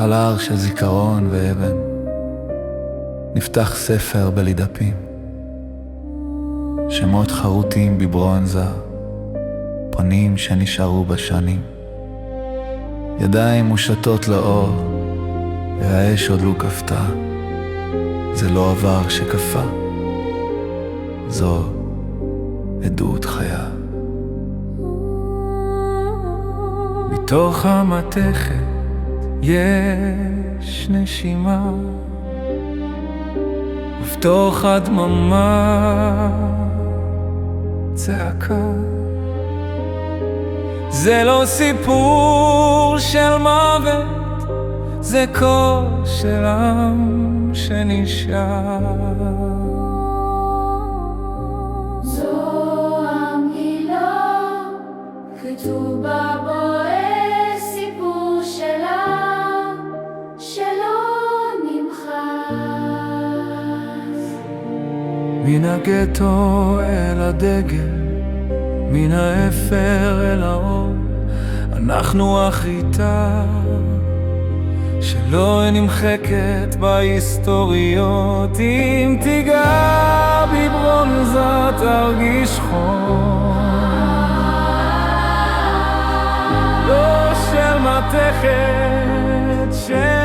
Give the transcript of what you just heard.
על הר של זיכרון ואבן נפתח ספר בלי דפים, שמות חרוטים בברונזה, פנים שנשארו בשנים, ידיים מושטות לאור והאש עוד לא כפתה. זה לא עבר שקפה, זו עדות חיה. מתוך המתכת יש נשימה, ובתוך הדממה צעקה. זה לא סיפור של מוות, זה קול של עם שנשאר. זו המגילה, כתוב בבוער סיפור שלה, שלא נמחק. מן הגטו אל הדגל, מן האפר אל האור, אנחנו החיטה שלא נמחקת בהיסטוריות. אם תיגע בברונזה תרגיש חום, לא של מתכת, של